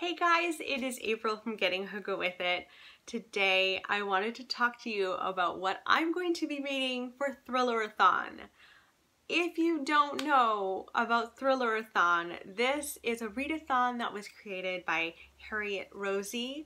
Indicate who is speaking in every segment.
Speaker 1: Hey guys, it is April from Getting Hooga With It. Today I wanted to talk to you about what I'm going to be reading for Thrillerathon. If you don't know about Thrillerathon, this is a readathon that was created by Harriet Rosie.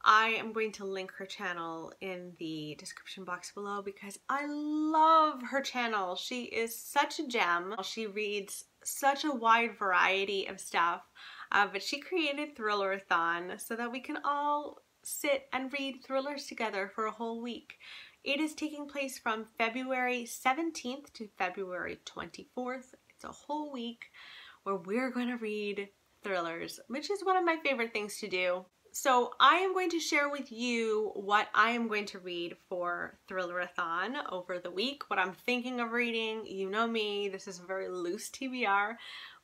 Speaker 1: I am going to link her channel in the description box below because I love her channel. She is such a gem. She reads such a wide variety of stuff, but she created Thrillerathon so that we can all sit and read thrillers together for a whole week. It is taking place from February 17th to February 24th. It's a whole week where we're going to read thrillers, which is one of my favorite things to do. So I am going to share with you what I am going to read for Thrillerathon over the week, what I'm thinking of reading. You know me, this is a very loose TBR,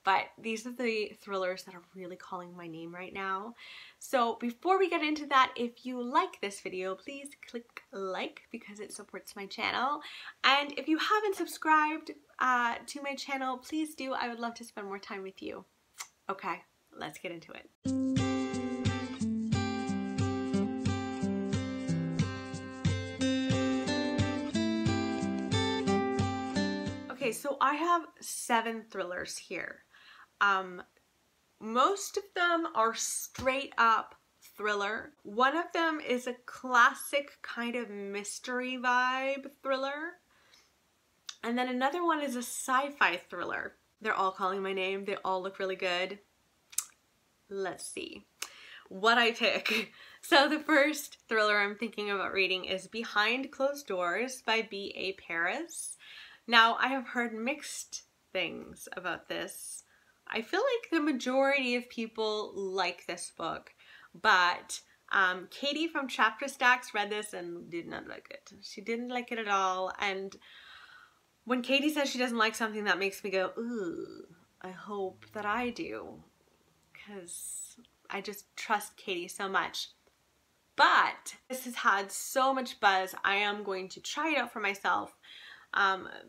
Speaker 1: but these are the thrillers that are really calling my name right now. So before we get into that, if you like this video, please click like because it supports my channel. And if you haven't subscribed to my channel, please do. I would love to spend more time with you. Okay, let's get into it. Okay, so I have 7 thrillers here. Most of them are straight up thriller. One of them is a classic kind of mystery vibe thriller. And then another one is a sci-fi thriller. They're all calling my name. They all look really good. Let's see what I pick. So the first thriller I'm thinking about reading is Behind Closed Doors by B.A. Paris. Now, I have heard mixed things about this. I feel like the majority of people like this book, but Katie from Chapter Stacks read this and did not like it. She didn't like it at all, and when Katie says she doesn't like something, that makes me go, ooh, I hope that I do, because I just trust Katie so much. But this has had so much buzz, I am going to try it out for myself.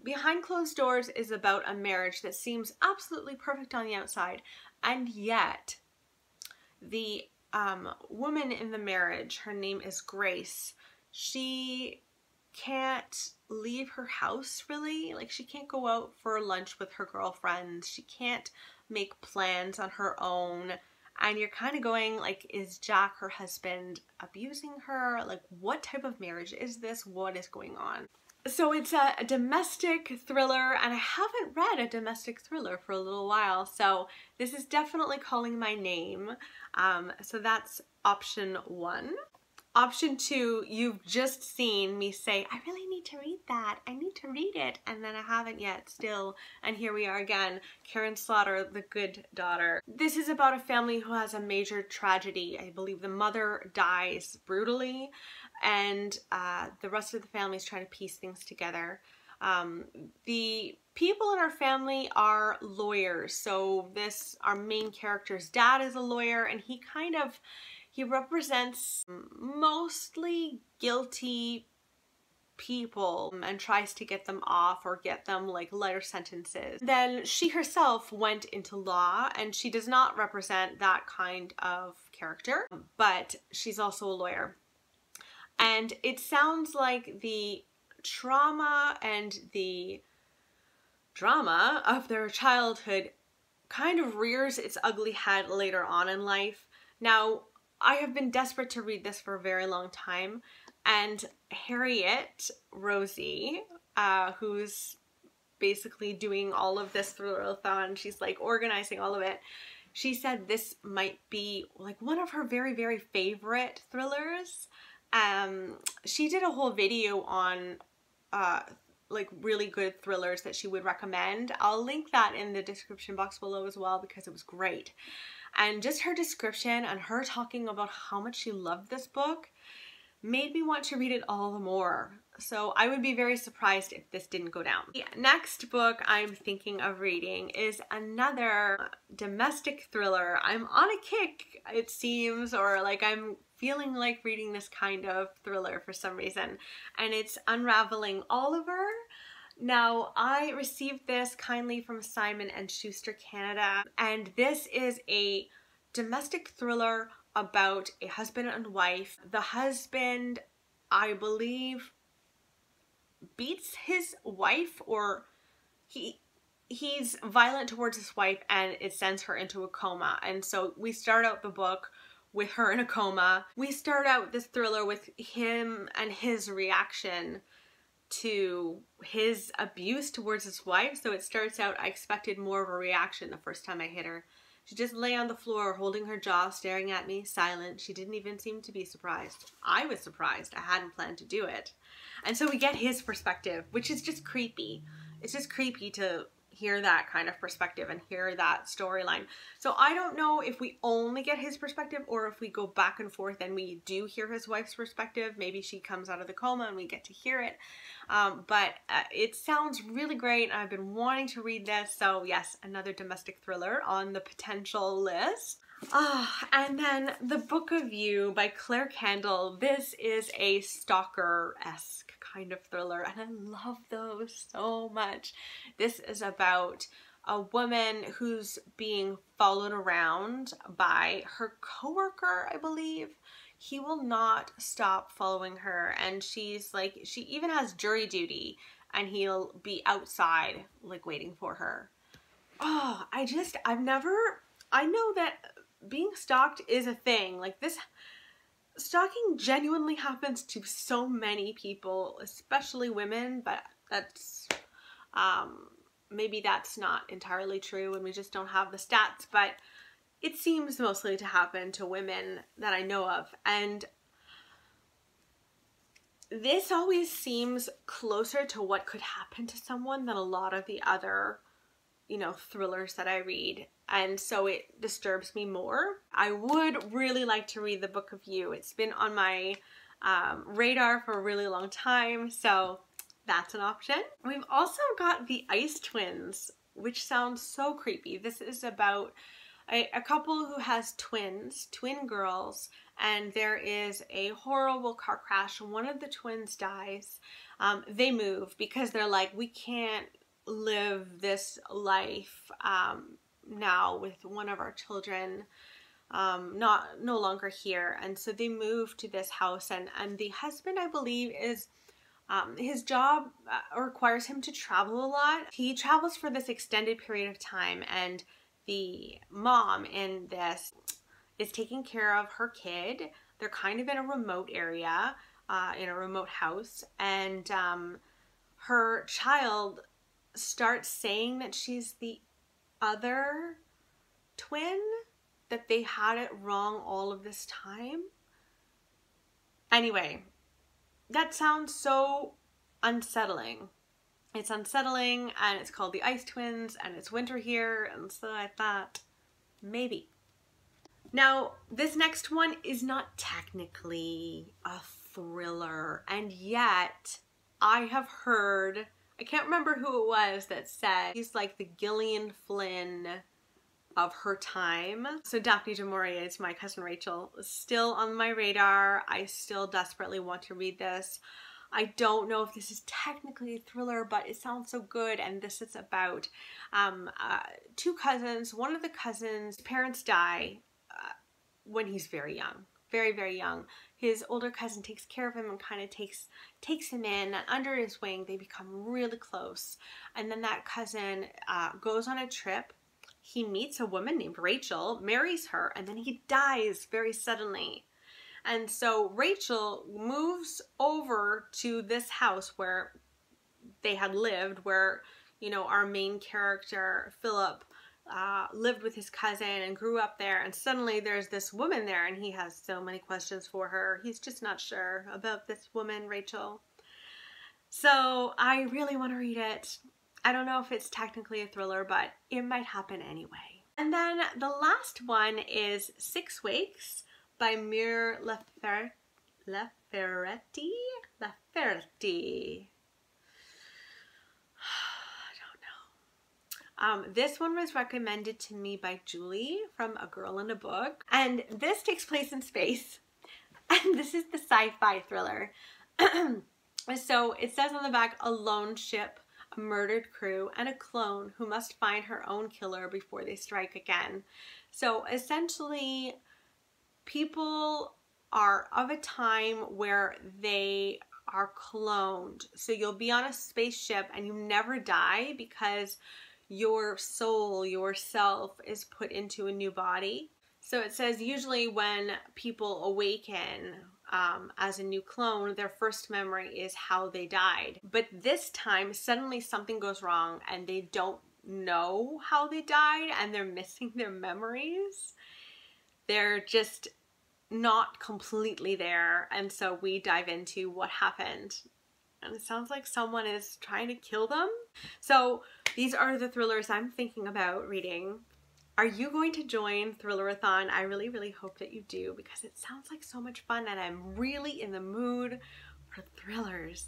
Speaker 1: Behind Closed Doors is about a marriage that seems absolutely perfect on the outside, and yet the woman in the marriage, her name is Grace, she can't leave her house really. Like, she can't go out for lunch with her girlfriends, she can't make plans on her own, and you're kind of going like, is Jack, her husband, abusing her? Like, what type of marriage is this? What is going on? So it's a domestic thriller, and I haven't read a domestic thriller for a little while, so this is definitely calling my name. So that's option 1. Option 2, you've just seen me say, I really need to read that, I need to read it, and then I haven't yet still, and here we are again, Karen Slaughter, The Good Daughter. This is about a family who has a major tragedy. I believe the mother dies brutally, and the rest of the family is trying to piece things together. The people in our family are lawyers, so our main character's dad is a lawyer, and he represents mostly guilty people and tries to get them off or get them like lighter sentences. Then she herself went into law, and she does not represent that kind of character, but she's also a lawyer. And it sounds like the trauma and the drama of their childhood kind of rears its ugly head later on in life. Now, I have been desperate to read this for a very long time, and Harriet Rosie, who's basically doing all of this Thrillerathon, she's like organizing all of it, she said this might be like one of her very, very favorite thrillers. She did a whole video on like really good thrillers that she would recommend. I'll link that in the description box below as well because it was great. And just her description and her talking about how much she loved this book made me want to read it all the more. So I would be very surprised if this didn't go down. The next book I'm thinking of reading is another domestic thriller. I'm on a kick, it seems, or like I'm feeling like reading this kind of thriller for some reason, and it's Unraveling Oliver. Now, I received this kindly from Simon & Schuster Canada, and this is a domestic thriller about a husband and wife. The husband, I believe, beats his wife, or he's violent towards his wife, and it sends her into a coma. And so we start out the book with her in a coma. We start out this thriller with him and his reaction to his abuse towards his wife. So it starts out, I expected more of a reaction the first time I hit her. She just lay on the floor holding her jaw, staring at me, silent. She didn't even seem to be surprised. I was surprised. I hadn't planned to do it. And so we get his perspective, which is just creepy. It's just creepy to hear that kind of perspective and hear that storyline. So I don't know if we only get his perspective or if we go back and forth and we do hear his wife's perspective. Maybe she comes out of the coma and we get to hear it. But it sounds really great. I've been wanting to read this. So yes, another domestic thriller on the potential list. And then The Book of You by Claire Kendall. This is a stalker-esque kind of thriller, and I love those so much. This is about a woman who's being followed around by her coworker, I believe. He will not stop following her, and she's like, she even has jury duty, and he'll be outside like waiting for her. Oh, I know that being stalked is a thing. Like, this stalking genuinely happens to so many people, especially women, but that's maybe that's not entirely true and we just don't have the stats, but it seems mostly to happen to women that I know of. And this always seems closer to what could happen to someone than a lot of the other, you know, thrillers that I read. And so it disturbs me more. I would really like to read The Book of You. It's been on my radar for a really long time, so that's an option. We've also got The Ice Twins, which sounds so creepy. This is about a couple who has twin girls, and there is a horrible car crash. One of the twins dies. They move because they're like, we can't live this life now with one of our children no longer here, and so they move to this house, and the husband, I believe, is his job requires him to travel a lot. He travels for this extended period of time, and the mom in this is taking care of her kid. They're kind of in a remote area, in a remote house, and her child starts saying that she's the other twin, that they had it wrong all of this time. Anyway, that sounds so unsettling. It's unsettling, and it's called The Ice Twins, and it's winter here, and so I thought, maybe. Now, this next one is not technically a thriller, and yet I have heard, I can't remember who it was that said he's like the Gillian Flynn of her time. So Daphne du Maurier's My Cousin Rachel is still on my radar. I still desperately want to read this. I don't know if this is technically a thriller, but it sounds so good. And this is about two cousins. One of the cousins' parents die when he's very young, very, very young. His older cousin takes care of him and kind of takes him in, and under his wing. They become really close. And then that cousin goes on a trip. He meets a woman named Rachel, marries her, and then he dies very suddenly. And so Rachel moves over to this house where they had lived, where, you know, our main character, Philip, lived with his cousin and grew up there. And suddenly there's this woman there, and he has so many questions for her. He's just not sure about this woman, Rachel. So I really want to read it. I don't know if it's technically a thriller, but it might happen anyway. And then the last one is 6 Weeks by Mur Laferretti. This one was recommended to me by Julie from A Girl in a Book, and this takes place in space, and this is the sci-fi thriller. So it says on the back, a lone ship, a murdered crew, and a clone who must find her own killer before they strike again. So essentially, people are of a time where they are cloned. So you'll be on a spaceship and you never die because your soul, yourself, is put into a new body. So it says usually when people awaken as a new clone, their first memory is how they died. But this time, suddenly something goes wrong and they don't know how they died and they're missing their memories. They're just not completely there. And so we dive into what happened. And it sounds like someone is trying to kill them. So these are the thrillers I'm thinking about reading. Are you going to join Thrillerathon? I really, really hope that you do because it sounds like so much fun and I'm really in the mood for thrillers.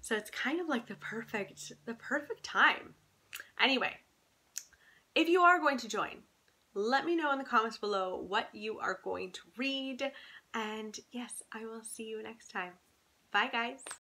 Speaker 1: So it's kind of like the perfect time. Anyway, if you are going to join, let me know in the comments below what you are going to read. And yes, I will see you next time. Bye, guys.